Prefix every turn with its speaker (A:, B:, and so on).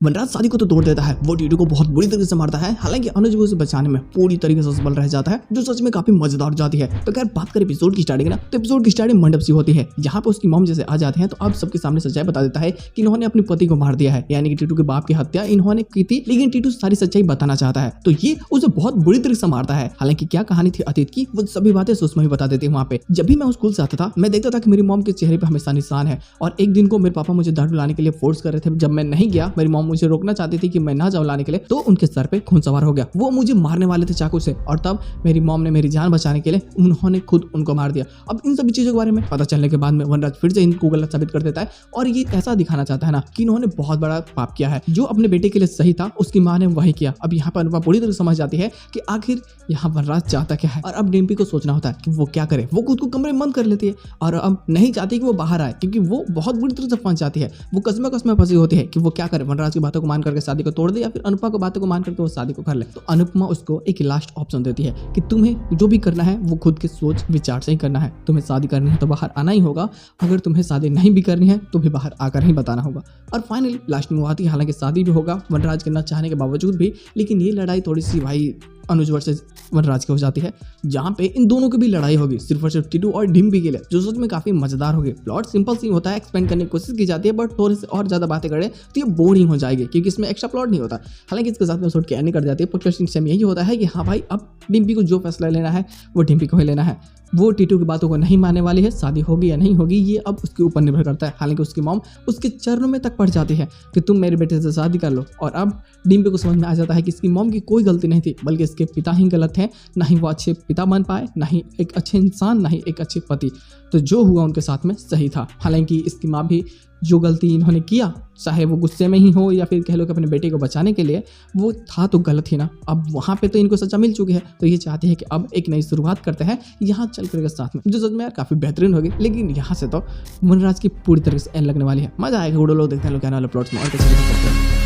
A: वनराज शादी को तो तोड़ देता है, वो टीटू को बहुत बुरी तरीके से मारता है। हालांकि अनुज भी उसे बचाने में पूरी तरीके से सफल रह जाता है, जो सच में काफी मजेदार हो जाती है। तो खैर बात करें एपिसोड की स्टार्टिंग ना, तो एपिसोड की स्टार्टिंग मंडप सी होती है, जहाँ पे उसकी मॉम जैसे आ जाते हैं तो अब सबके सामने सच्चाई बता देता है कि इन्होंने अपने पति को मार दिया है, यानी कि टीटू के बाप की हत्या इन्होंने की थी। लेकिन टीटू सारी सच्चाई बताना चाहता है, तो ये उसे बहुत बुरी तरीके से मारता है। हालांकि क्या कहानी थी अतीत की, वो सभी बातें सुषमा ही बता देती है। वहाँ पे जब भी मैं स्कूल से आता था, मैं देखता था कि मेरी मॉम के चेहरे पे हमेशा निशान है। और एक दिन को मेरे पापा मुझे दारू लाने के लिए फोर्स कर रहे थे। जब मैं नहीं गया, मेरी मॉम मुझे रोकना चाहती थी कि मैं ना जाऊं लाने के लिए, तो उनके सर पे खून सवार हो गया। वो मुझे मारने वाले थे चाकू से, और तब मेरी मॉम ने मेरी जान बचाने के लिए उन्होंने खुद उनको मार दिया। अब इन सभी चीजों के बारे में पता चलने के बाद में वनराज फिर से इनको गलत साबित कर देता है, और ये ऐसा दिखाना चाहता है ना कि इन्होंने बहुत बड़ा पाप किया है। जो अपने बेटे के लिए सही था, उसकी माँ ने वही किया। अब यहाँ पर अनुपमा पूरी तरह समझ जाती है कि आखिर यहाँ वनराज चाहता क्या है, और अब डिम्पी को सोचना होता है कि वो क्या करे। वो खुद को कमरे में बंद कर लेती है और अब नहीं चाहती कि वो बाहर आए, क्योंकि वो बहुत बुरी तरह से फंस जाती है। वो कसमे फंसी होती है कि वो क्या करे, वनराज की बातों को मान करके शादी को तोड़ दे या फिर अनुपमा की बातों को मान करके वो शादी को कर ले। तो अनुपमा उसको एक लास्ट ऑप्शन देती है कि तुम्हें जो भी करना है वो खुद के सोच विचार से ही करना है। तुम्हें शादी करनी है तो बाहर आना ही होगा, अगर तुम्हें शादी नहीं भी करनी है तो भी बाहर आकर ही बताना होगा। और फाइनली लास्ट में वो आती है, हालांकि शादी भी होगा वनराज के न चाहने के बावजूद भी। लेकिन ये लड़ाई थोड़ी सी भाई अनुज वर्सेस वनराज की हो जाती है, जहाँ पे इन दोनों की भी लड़ाई होगी सिर्फ और सिर्फ टीटू और डिम्पी के लिए, जो सच में काफी मजेदार होगी। प्लॉट सिंपल सी होता है, एक्सपेंड करने की कोशिश की जाती है, बट थोड़े से और ज्यादा बातें करें तो ये बोरिंग हो जाएगी, क्योंकि इसमें एक्स्ट्रा प्लॉट नहीं होता। हालांकि इसके साथ में एपिसोड की एंडिंग कर जाती है, पर क्वेश्चन सेम यही होता है कि हाँ भाई, अब डिम्पी को जो फैसला लेना है वो डिम्पी को ही लेना है। वो टीटू की बातों को नहीं मानने वाली है, शादी होगी या नहीं होगी ये अब उसके ऊपर निर्भर करता है। हालांकि उसकी मॉम उसके चरणों में तक पड़ जाती है कि तुम मेरे बेटे से शादी कर लो। और अब डिम्पी को समझ में आ जाता है कि इसकी मॉम की कोई गलती नहीं थी, बल्कि इसके पिता ही गलत हैं। ना ही वो अच्छे पिता बन पाए, ना ही एक अच्छे इंसान, ना ही एक अच्छे पति। तो जो हुआ उनके साथ में सही था। हालांकि इसकी माँ भी जो गलती इन्होंने किया, चाहे वो गुस्से में ही हो या फिर कह लो कि अपने बेटे को बचाने के लिए, वो था तो गलत ही ना। अब वहाँ पे तो इनको सजा मिल चुकी है, तो ये चाहती है कि अब एक नई शुरुआत करते हैं यहाँ चल कर के साथ में, जो सच में यार काफ़ी बेहतरीन होगी। लेकिन यहाँ से तो वनराज की पूरी तरह से एंड लगने वाली है। मजा आएगा। लोग देखते हैं लोग कहने वाले प्लॉट्स में और कैसे